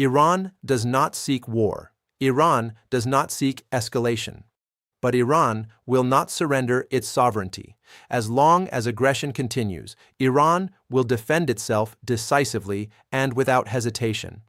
Iran does not seek war. Iran does not seek escalation. But Iran will not surrender its sovereignty. As long as aggression continues, Iran will defend itself decisively and without hesitation.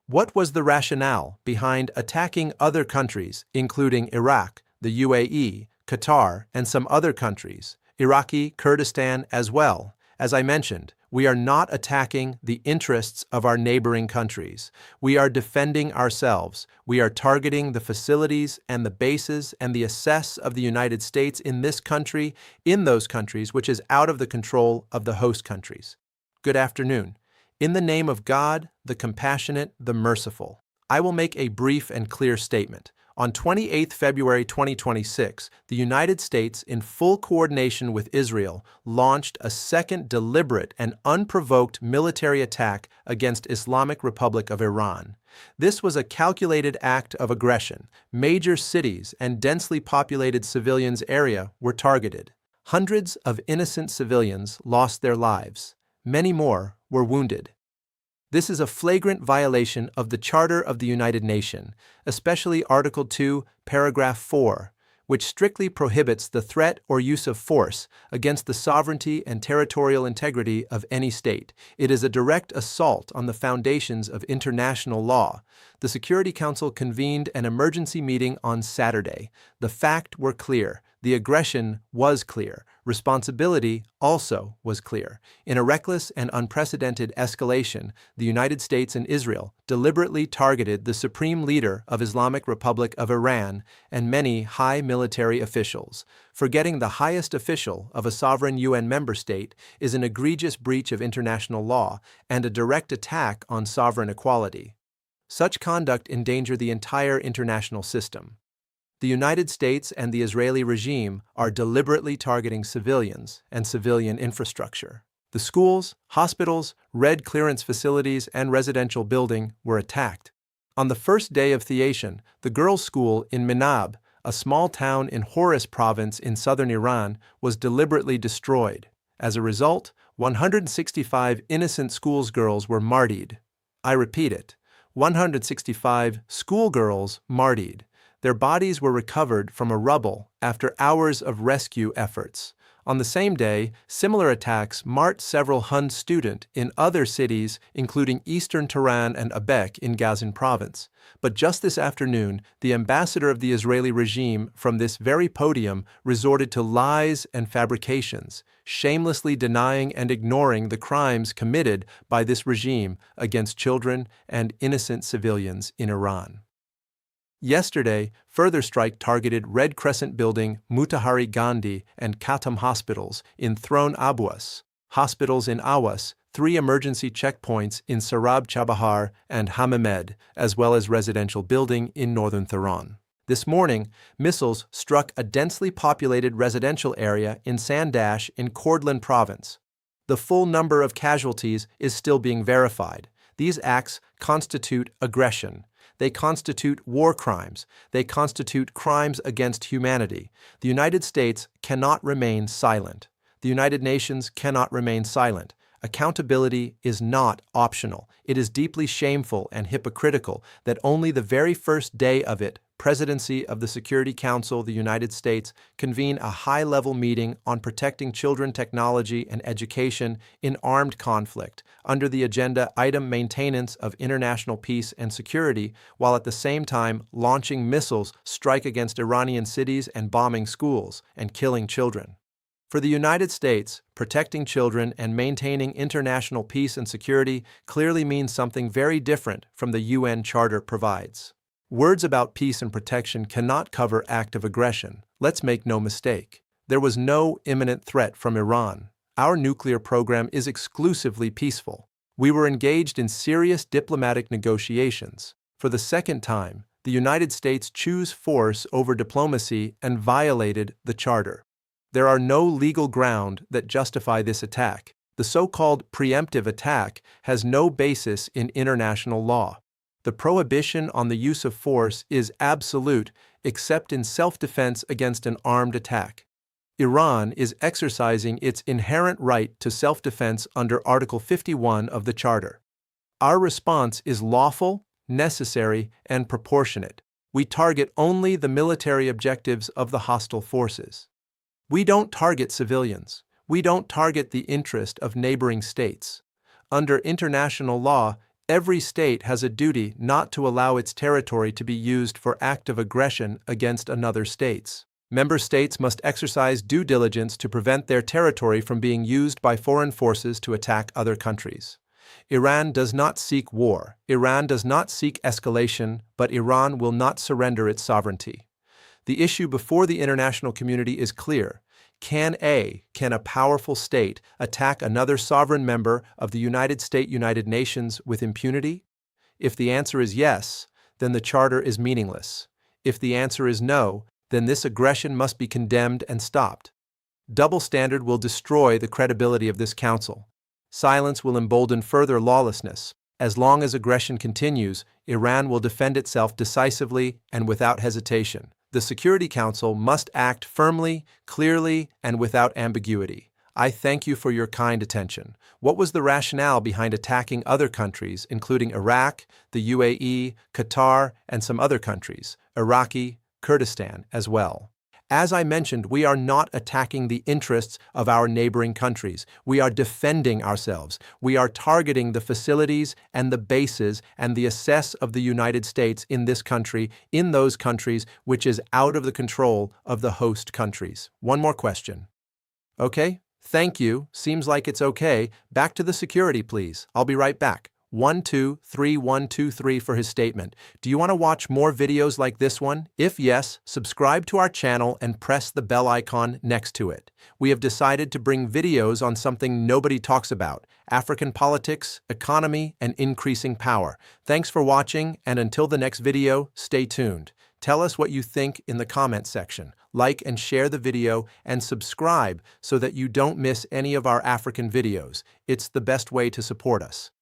What was the rationale behind attacking other countries, including Iraq, the UAE, Qatar, and some other countries, Iraqi Kurdistan as well? As I mentioned, we are not attacking the interests of our neighboring countries. We are defending ourselves. We are targeting the facilities and the bases and the assets of the United States in this country, in those countries, which is out of the control of the host countries. Good afternoon. In the name of God, the compassionate, the merciful, I will make a brief and clear statement. On 28 February 2026, the United States, in full coordination with Israel, launched a second deliberate and unprovoked military attack against Islamic Republic of Iran. This was a calculated act of aggression. Major cities and densely populated civilians area were targeted. Hundreds of innocent civilians lost their lives. Many more were wounded. This is a flagrant violation of the Charter of the United Nations, especially Article 2, Paragraph 4, which strictly prohibits the threat or use of force against the sovereignty and territorial integrity of any state. It is a direct assault on the foundations of international law. The Security Council convened an emergency meeting on Saturday. The facts were clear. The aggression was clear. Responsibility also was clear. In a reckless and unprecedented escalation, the United States and Israel deliberately targeted the supreme leader of Islamic Republic of Iran and many high military officials. Forgetting the highest official of a sovereign UN member state is an egregious breach of international law and a direct attack on sovereign equality. Such conduct endanger the entire international system. The United States and the Israeli regime are deliberately targeting civilians and civilian infrastructure. The schools, hospitals, red clearance facilities, and residential building were attacked. On the first day of Tehran, the girls' school in Minab, a small town in Horus province in southern Iran, was deliberately destroyed. As a result, 165 innocent schoolgirls were martyred. I repeat it, 165 schoolgirls martyred. Their bodies were recovered from a rubble after hours of rescue efforts. On the same day, similar attacks marked several Hun students in other cities, including eastern Tehran and Abek in Gazan province. But just this afternoon, the ambassador of the Israeli regime from this very podium resorted to lies and fabrications, shamelessly denying and ignoring the crimes committed by this regime against children and innocent civilians in Iran. Yesterday, further strike targeted Red Crescent Building, Mutahari Gandhi, and Khatam hospitals in Thron Abuas, hospitals in Awas, 3 emergency checkpoints in Sarab Chabahar and Hamamed, as well as residential building in northern Tehran. This morning, missiles struck a densely populated residential area in Sandash in Kordlan province. The full number of casualties is still being verified. These acts constitute aggression. They constitute war crimes. They constitute crimes against humanity. The United States cannot remain silent. The United Nations cannot remain silent. Accountability is not optional. It is deeply shameful and hypocritical that only the very first day of it, Presidency of the Security Council of the United States, convene a high-level meeting on protecting children, technology, and education in armed conflict under the agenda item maintenance of international peace and security, while at the same time launching missiles strike against Iranian cities and bombing schools and killing children. For the United States, protecting children and maintaining international peace and security clearly means something very different from the UN Charter provides. Words about peace and protection cannot cover active aggression. Let's make no mistake. There was no imminent threat from Iran. Our nuclear program is exclusively peaceful. We were engaged in serious diplomatic negotiations. For the second time, the United States chose force over diplomacy and violated the Charter. There are no legal ground that justify this attack. The so-called preemptive attack has no basis in international law. The prohibition on the use of force is absolute except in self-defense against an armed attack. Iran is exercising its inherent right to self-defense under Article 51 of the Charter. Our response is lawful, necessary, and proportionate. We target only the military objectives of the hostile forces. We don't target civilians. We don't target the interest of neighboring states. Under international law, every state has a duty not to allow its territory to be used for active aggression against another states. Member states must exercise due diligence to prevent their territory from being used by foreign forces to attack other countries. Iran does not seek war. Iran does not seek escalation, but Iran will not surrender its sovereignty. The issue before the international community is clear. Can a powerful state attack another sovereign member of the United Nations with impunity? If the answer is yes, then the Charter is meaningless. If the answer is no, then this aggression must be condemned and stopped. Double standard will destroy the credibility of this Council. Silence will embolden further lawlessness. As long as aggression continues, Iran will defend itself decisively and without hesitation. The Security Council must act firmly, clearly, and without ambiguity. I thank you for your kind attention. What was the rationale behind attacking other countries, including Iraq, the UAE, Qatar, and some other countries, Iraqi, Kurdistan as well? As I mentioned, we are not attacking the interests of our neighboring countries. We are defending ourselves. We are targeting the facilities and the bases and the assets of the United States in this country, in those countries, which is out of the control of the host countries. One more question. Okay, thank you. Seems like it's okay. Back to the security, please. I'll be right back. 123123 for his statement. Do you want to watch more videos like this one? If yes, subscribe to our channel and press the bell icon next to it. We have decided to bring videos on something nobody talks about: African politics, economy, and increasing power. Thanks for watching, and until the next video, stay tuned. Tell us what you think in the comment section. Like and share the video and subscribe so that you don't miss any of our African videos. It's the best way to support us.